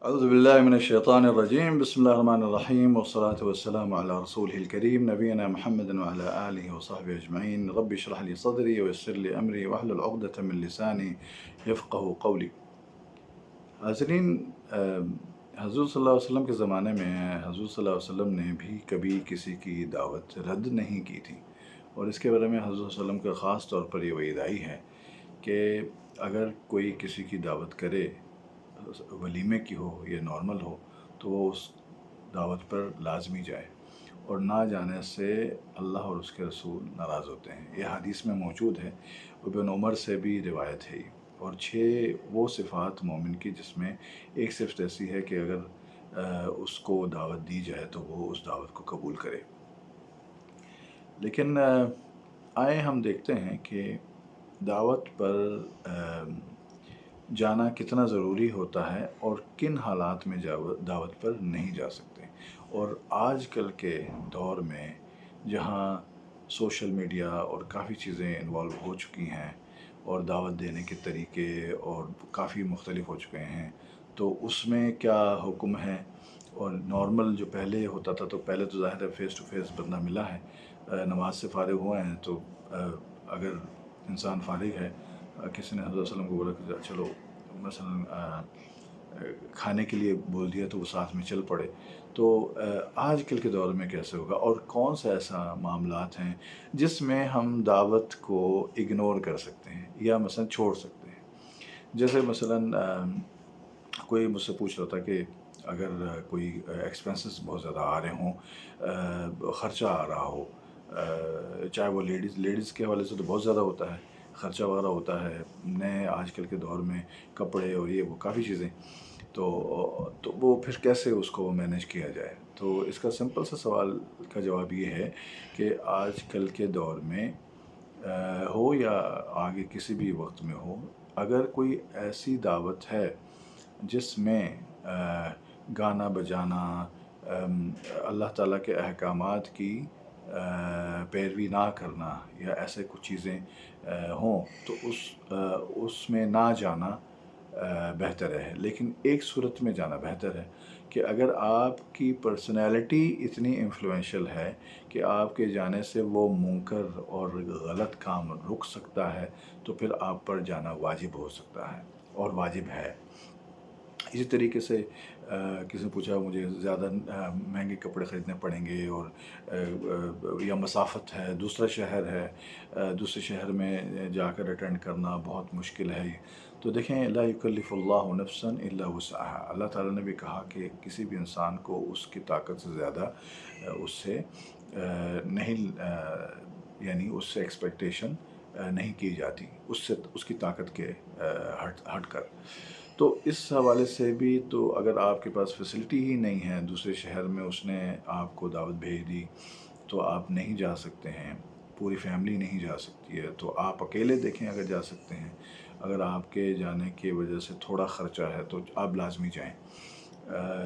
أعوذ بالله من الشيطان الرجيم بسم الله الرحمن الرحيم والصلاة والسلام على رسوله الكريم نبينا محمد وعلى آله وصحبه أجمعين ربي اشرح لي صدري ويسر لي أمري واحلل عقدة من لساني يفقه قولی. حاضرین، حضور صلی اللہ علیہ وسلم کے زمانے میں حضور صلی اللہ علیہ وسلم نے بھی کبھی کسی کی دعوت رد نہیں کی تھی، اور اس کے بارے میں حضور صلی اللہ علیہ وسلم کا خاص طور پر یہ وعید آئی ہے کہ اگر کوئی کسی کی دعوت کرے، ولیمے کی ہو یا نارمل ہو، تو وہ اس دعوت پر لازمی جائے، اور نہ جانے سے اللہ اور اس کے رسول ناراض ہوتے ہیں. یہ حدیث میں موجود ہے، ابن عمر سے بھی روایت ہے. اور 6 وہ صفات مومن کی جس میں ایک صفت ایسی ہے کہ اگر اس کو دعوت دی جائے تو وہ اس دعوت کو قبول کرے. لیکن آئے ہم دیکھتے ہیں کہ دعوت پر جانا کتنا ضروری ہوتا ہے اور کن حالات میں دعوت پر نہیں جا سکتے. اور آج کل کے دور میں جہاں سوشل میڈیا اور کافی چیزیں انوالو ہو چکی ہیں اور دعوت دینے کے طریقے اور کافی مختلف ہو چکے ہیں، تو اس میں کیا حکم ہے. اور نارمل جو پہلے ہوتا تھا، تو پہلے تو ظاہر ہے فیس ٹو فیس بندہ ملا ہے، نماز سے فارغ ہوئے ہیں، تو اگر انسان فارغ ہے، کسی نے حضرت صلی اللہ علیہ وسلم کو بولا کہ چلو مثلا کھانے کے لیے بول دیا تو وہ ساتھ میں چل پڑے. تو آج کل کے دور میں کیسے ہوگا، اور کون سا ایسا معاملات ہیں جس میں ہم دعوت کو اگنور کر سکتے ہیں یا مثلا چھوڑ سکتے ہیں. جیسے مثلا کوئی مجھ سے پوچھ رہا تھا کہ اگر کوئی ایکسپینسز بہت زیادہ آ رہے ہوں، خرچہ آ رہا ہو، چاہے وہ لیڈیز کے حوالے سے تو بہت زیادہ ہوتا ہے، خرچہ وغیرہ ہوتا ہے نئے آج کل کے دور میں، کپڑے اور یہ وہ کافی چیزیں، تو وہ پھر کیسے اس کو مینیج کیا جائے. تو اس کا سمپل سا سوال کا جواب یہ ہے کہ آج کل کے دور میں ہو یا آگے کسی بھی وقت میں ہو، اگر کوئی ایسی دعوت ہے جس میں گانا بجانا، اللہ تعالیٰ کے احکامات کی پیروی نہ کرنا یا ایسے کچھ چیزیں ہوں، تو اس میں نہ جانا بہتر ہے. لیکن ایک صورت میں جانا بہتر ہے کہ اگر آپ کی پرسنالٹی اتنی انفلوئنشل ہے کہ آپ کے جانے سے وہ منکر اور غلط کام رک سکتا ہے، تو پھر آپ پر جانا واجب ہو سکتا ہے اور واجب ہے. اسی طریقے سے کسی نے پوچھا مجھے زیادہ مہنگے کپڑے خریدنے پڑیں گے، اور یا مسافت ہے، دوسرا شہر ہے، دوسرے شہر میں جا کر اٹینڈ کرنا بہت مشکل ہے. تو دیکھیں، لا یکلف اللہ نفسا الا وسعها، اللہ تعالیٰ نے بھی کہا کہ کسی بھی انسان کو اس کی طاقت سے زیادہ اس سے نہیں، یعنی اس سے ایکسپیکٹیشن نہیں کی جاتی، اس کی طاقت کے ہٹ کر. تو اس حوالے سے بھی، تو اگر آپ کے پاس فیسلٹی ہی نہیں ہے، دوسرے شہر میں اس نے آپ کو دعوت بھیج دی تو آپ نہیں جا سکتے ہیں، پوری فیملی نہیں جا سکتی ہے، تو آپ اکیلے دیکھیں اگر جا سکتے ہیں. اگر آپ کے جانے کی وجہ سے تھوڑا خرچہ ہے تو آپ لازمی جائیں.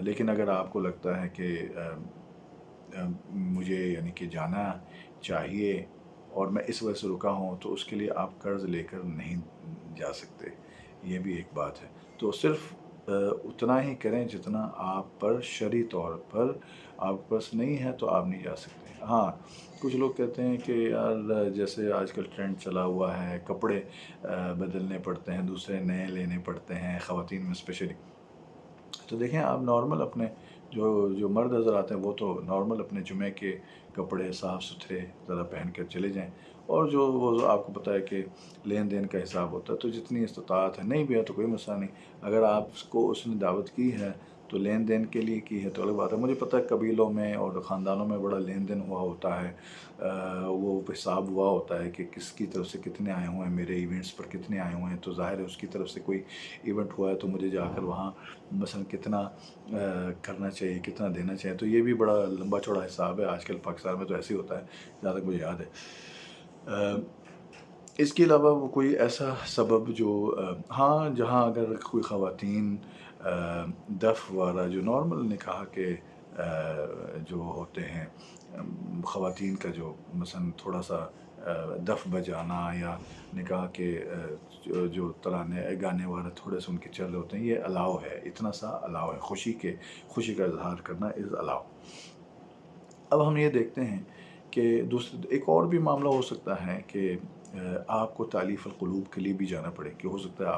لیکن اگر آپ کو لگتا ہے کہ مجھے یعنی کہ جانا چاہیے اور میں اس وجہ سے رکا ہوں، تو اس کے لیے آپ قرض لے کر نہیں جا سکتے. یہ بھی ایک بات ہے. تو صرف اتنا ہی کریں جتنا آپ پر شرعی طور پر آپ کے پاس نہیں ہے تو آپ نہیں جا سکتے. ہاں، کچھ لوگ کہتے ہیں کہ یار جیسے آج کل ٹرینڈ چلا ہوا ہے، کپڑے بدلنے پڑتے ہیں، دوسرے نئے لینے پڑتے ہیں خواتین میں اسپیشلی. تو دیکھیں، آپ نارمل اپنے جو مرد حضرات ہیں وہ تو نارمل اپنے جمعے کے کپڑے صاف ستھرے ذرا پہن کر چلے جائیں. اور جو وہ آپ کو پتہ ہے کہ لین دین کا حساب ہوتا ہے، تو جتنی استطاعت ہے، نہیں بھی ہے تو کوئی مسئلہ نہیں. اگر آپ کو اس نے دعوت کی ہے تو لین دین کے لیے کی ہے تو الگ بات ہے. مجھے پتہ ہے قبیلوں میں اور خاندانوں میں بڑا لین دین ہوا ہوتا ہے، وہ حساب ہوا ہوتا ہے کہ کس کی طرف سے کتنے آئے ہوئے ہیں، میرے ایونٹس پر کتنے آئے ہوئے ہیں، تو ظاہر ہے اس کی طرف سے کوئی ایونٹ ہوا ہے تو مجھے جا کر وہاں مثلا کتنا کرنا چاہیے، کتنا دینا چاہیے. تو یہ بھی بڑا لمبا چوڑا حساب ہے. آج کل پاکستان میں تو ایسے ہی ہوتا ہے جہاں تک مجھے یاد ہے. اس کے علاوہ وہ کوئی ایسا سبب جو ہاں، جہاں اگر کوئی خواتین دف وغیرہ جو نارمل نکاح کے جو ہوتے ہیں، خواتین کا جو مثلا تھوڑا سا دف بجانا یا نکاح کے جو ترانے گانے وغیرہ تھوڑے سے ان کے چل رہے ہوتے ہیں، یہ الاؤ ہے، اتنا سا الاؤ ہے، خوشی کا اظہار کرنا از الاؤ۔ اب ہم یہ دیکھتے ہیں کہ ایک اور بھی معاملہ ہو سکتا ہے کہ آپ کو تالیف القلوب کے لیے بھی جانا پڑے، کہ ہو سکتا ہے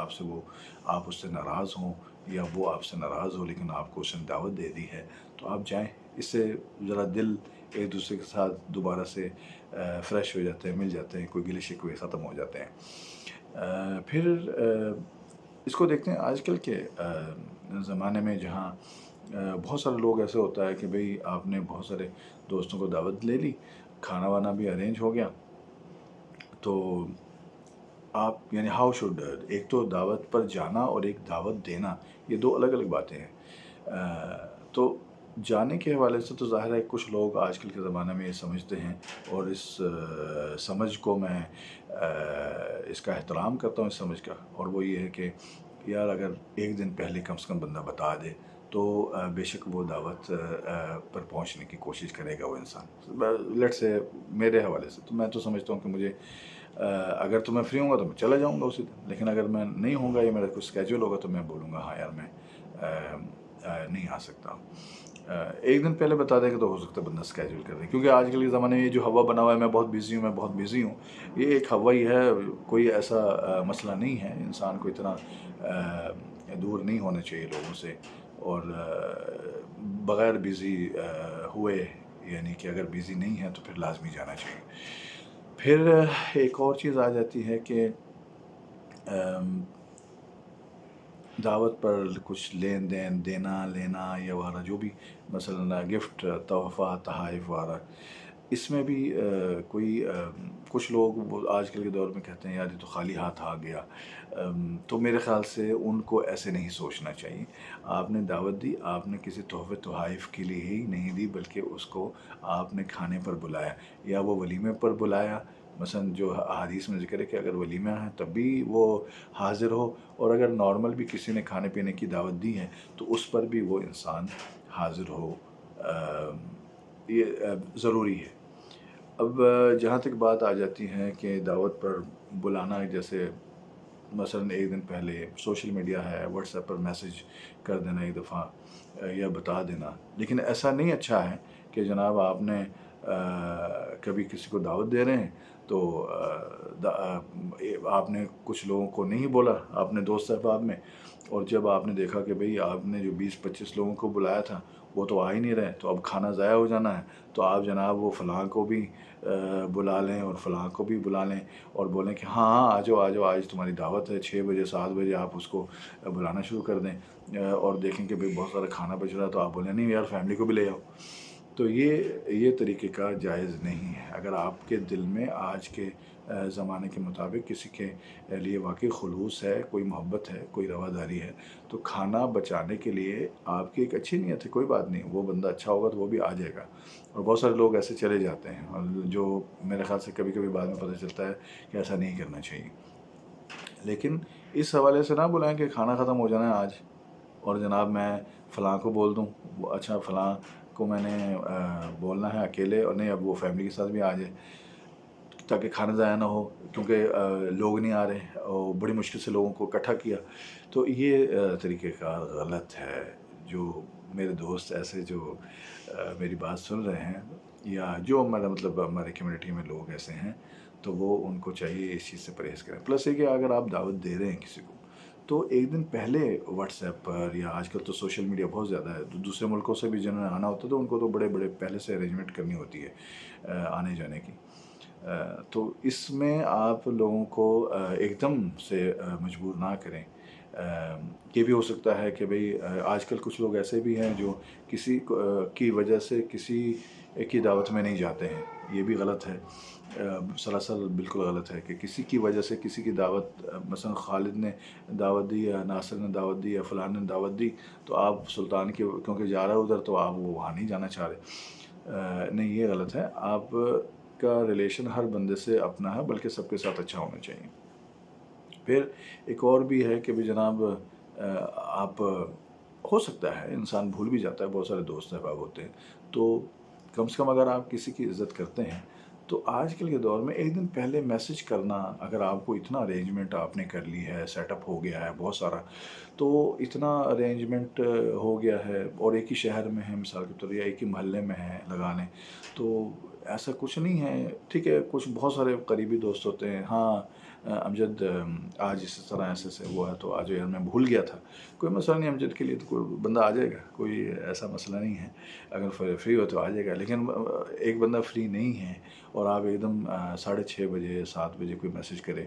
آپ اس سے ناراض ہوں یا وہ آپ سے ناراض ہو، لیکن آپ کو اس نے دعوت دے دی ہے تو آپ جائیں، اس سے ذرا دل ایک دوسرے کے ساتھ دوبارہ سے فریش ہو جاتے ہیں، مل جاتے ہیں، کوئی گلے شکوے ختم ہو جاتے ہیں۔ پھر اس کو دیکھتے ہیں آج کل کے زمانے میں، جہاں بہت سارے لوگ ایسے ہوتا ہے کہ بھئی آپ نے بہت سارے دوستوں کو دعوت لے لی، کھانا وانا بھی ارینج ہو گیا، تو آپ یعنی ہاؤ شوڈ، ایک تو دعوت پر جانا اور ایک دعوت دینا، یہ دو الگ الگ باتیں ہیں۔ تو جانے کے حوالے سے تو ظاہر ہے کچھ لوگ آج کل کے زمانے میں یہ سمجھتے ہیں، اور اس سمجھ کو میں اس کا احترام کرتا ہوں، اس سمجھ کا، اور وہ یہ ہے کہ یار اگر ایک دن پہلے کم سے کم بندہ بتا دے تو بے شک وہ دعوت پر پہنچنے کی کوشش کرے گا وہ انسان۔ لیٹ سے میرے حوالے سے تو میں تو سمجھتا ہوں کہ مجھے اگر تو میں فری ہوں گا تو میں چلا جاؤں گا اسی دن، لیکن اگر میں نہیں ہوں گا یا میرا کچھ اسکیجول ہوگا تو میں بولوں گا ہاں یار میں نہیں آ سکتا ہوں۔ ایک دن پہلے بتا دے گا تو ہو سکتا ہے بندہ اسکیجول کر دے، کیونکہ آج کل کے زمانے میں یہ جو ہوا بنا ہوا ہے میں بہت بزی ہوں، یہ ایک ہوا ہی ہے، کوئی ایسا مسئلہ نہیں ہے، انسان کو اتنا دور نہیں ہونا چاہیے لوگوں سے، اور بغیر بزی ہوئے، یعنی کہ اگر بزی نہیں ہے تو پھر لازمی جانا چاہیے۔ پھر ایک اور چیز آ جاتی ہے کہ دعوت پر کچھ لین دین، دینا لینا یا وغیرہ جو بھی، مثلا گفٹ، تحفہ، تحائف وغیرہ، اس میں بھی کچھ لوگ آج کل کے دور میں کہتے ہیں یار یہ تو خالی ہاتھ آ گیا، تو میرے خیال سے ان کو ایسے نہیں سوچنا چاہیے۔ آپ نے دعوت دی، آپ نے کسی تحفے تحائف کے لیے ہی نہیں دی، بلکہ اس کو آپ نے کھانے پر بلایا یا وہ ولیمے پر بلایا، مثلا جو احادیث میں ذکر ہے کہ اگر ولیمہ ہے تب بھی وہ حاضر ہو، اور اگر نارمل بھی کسی نے کھانے پینے کی دعوت دی ہے تو اس پر بھی وہ انسان حاضر ہو، یہ ضروری ہے۔ اب جہاں تک بات آ جاتی ہے کہ دعوت پر بلانا، جیسے مثلا ایک دن پہلے سوشل میڈیا ہے، واٹس ایپ پر میسج کر دینا ایک دفعہ، یا بتا دینا، لیکن ایسا نہیں اچھا ہے کہ جناب آپ نے کبھی کسی کو دعوت دے رہے ہیں تو آپ نے کچھ لوگوں کو نہیں بولا اپنے دوست احباب میں، اور جب آپ نے دیکھا کہ بھئی آپ نے جو 20-25 لوگوں کو بلایا تھا وہ تو آ ہی نہیں رہے، تو اب کھانا ضائع ہو جانا ہے، تو آپ جناب وہ فلاں کو بھی بلا لیں اور فلاں کو بھی بلا لیں، اور بولیں کہ ہاں ہاں آ جاؤ آج تمہاری دعوت ہے، 6 بجے 7 بجے آپ اس کو بلانا شروع کر دیں، اور دیکھیں کہ بھئی بہت سارا کھانا بچ رہا ہے تو آپ بولیں نہیں یار فیملی کو بھی لے آؤ۔ تو یہ طریقہ کا جائز نہیں ہے۔ اگر آپ کے دل میں آج کے زمانے کے مطابق کسی کے لیے واقعی خلوص ہے، کوئی محبت ہے، کوئی رواداری ہے، تو کھانا بچانے کے لیے آپ کی ایک اچھی نیت ہے، کوئی بات نہیں، وہ بندہ اچھا ہوگا تو وہ بھی آ جائے گا، اور بہت سارے لوگ ایسے چلے جاتے ہیں، اور جو میرے خیال سے کبھی کبھی بعد میں پتہ چلتا ہے کہ ایسا نہیں کرنا چاہیے۔ لیکن اس حوالے سے نہ بلائیں کہ کھانا ختم ہو جانا ہے آج، اور جناب میں فلاں کو بول دوں، اچھا فلاں کو میں نے بولنا ہے اکیلے، اور نہیں اب وہ فیملی کے ساتھ بھی آ جائے تاکہ کھانا ضائع نہ ہو، کیونکہ لوگ نہیں آ رہے اور بڑی مشکل سے لوگوں کو اکٹھا کیا، تو یہ طریقہ کار غلط ہے۔ جو میرے دوست ایسے جو میری بات سن رہے ہیں، یا جو مطلب ہمارے کمیونٹی میں لوگ ایسے ہیں، تو وہ ان کو چاہیے اس چیز سے پرہیز کریں۔ پلس یہ کہ اگر آپ دعوت دے رہے ہیں کسی کو تو ایک دن پہلے واٹس ایپ پر، یا آج کل تو سوشل میڈیا بہت زیادہ ہے، تو دوسرے ملکوں سے بھی جنہوں نے آنا ہوتا ہے تو ان کو تو بڑے پہلے سے ارینجمنٹ کرنی ہوتی ہے آنے جانے کی، تو اس میں آپ لوگوں کو ایک دم سے مجبور نہ کریں۔ یہ بھی ہو سکتا ہے کہ بھئی آج کل کچھ لوگ ایسے بھی ہیں جو کسی کی وجہ سے کسی کی دعوت میں نہیں جاتے ہیں، یہ بھی غلط ہے، سراسر بالکل غلط ہے کہ کسی کی وجہ سے کسی کی دعوت، مثلا خالد نے دعوت دی یا ناصر نے دعوت دی یا فلاں نے دعوت دی، تو آپ سلطان کی کیونکہ جا رہا ہے ادھر تو آپ وہاں نہیں جانا چاہ رہے، نہیں یہ غلط ہے۔ آپ کا ریلیشن ہر بندے سے اپنا ہے، بلکہ سب کے ساتھ اچھا ہونا چاہیے۔ پھر ایک اور بھی ہے کہ بھی جناب آپ، ہو سکتا ہے انسان بھول بھی جاتا ہے، بہت سارے دوست احباب ہوتے ہیں، تو کم سے کم اگر آپ کسی کی عزت کرتے ہیں تو آج کل کے دور میں ایک دن پہلے میسج کرنا، اگر آپ کو اتنا ارینجمنٹ آپ نے کر لی ہے، سیٹ اپ ہو گیا ہے بہت سارا، تو اتنا ارینجمنٹ ہو گیا ہے اور ایک ہی شہر میں ہے مثال کے طور یا ایک ہی محلے میں ہے لگا لیں، تو ایسا کچھ نہیں ہے. ٹھیک ہے، کچھ بہت سارے قریبی دوست ہوتے ہیں، ہاں امجد آج اس طرح ایسے سے ہوا ہے تو آج یار میں بھول گیا تھا. کوئی مسئلہ نہیں، امجد کے لیے تو کوئی بندہ آ جائے گا، کوئی ایسا مسئلہ نہیں ہے. اگر فری ہو تو آ جائے گا. لیکن ایک بندہ فری نہیں ہے اور آپ ایک دم 6:30 بجے 7 بجے کوئی میسج کرے،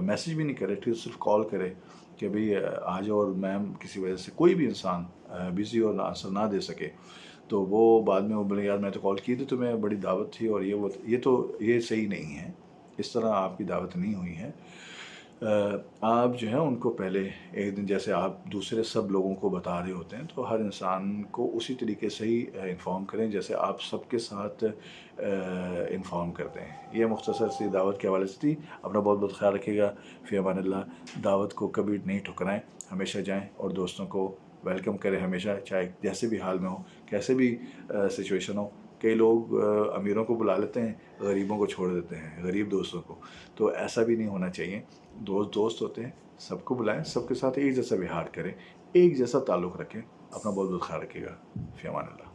میسج بھی نہیں کرے، ٹھیک صرف کال کرے کہ بھئی آ جاؤ، اور میم کسی وجہ سے کوئی بھی انسان بزی اور آنسر نہ دے سکے، تو وہ بعد میں وہ بولے یار میں تو کال کی تھی، تو میں بڑی دعوت تھی اور یہ صحیح نہیں ہے. اس طرح آپ کی دعوت نہیں ہوئی ہے. آپ جو ہے ان کو پہلے ایک دن، جیسے آپ دوسرے سب لوگوں کو بتا رہے ہوتے ہیں، تو ہر انسان کو اسی طریقے سے ہی انفارم کریں جیسے آپ سب کے ساتھ انفارم کرتے ہیں. یہ مختصر سی دعوت کے حوالے سے تھی. اپنا بہت بہت خیال رکھیے گا. فی امان اللہ. دعوت کو کبھی نہیں ٹھکرائیں، ہمیشہ جائیں اور دوستوں کو ویلکم کریں ہمیشہ، چاہے جیسے بھی حال میں ہو، کیسے بھی سچویشن ہو. کئی لوگ امیروں کو بلا لیتے ہیں، غریبوں کو چھوڑ دیتے ہیں، غریب دوستوں کو. تو ایسا بھی نہیں ہونا چاہیے. دوست ہوتے ہیں، سب کو بلائیں، سب کے ساتھ ایک جیسا ویہار کریں، ایک جیسا تعلق رکھیں. اپنا بہت بہت خیال رکھیے گا. فی امان اللہ.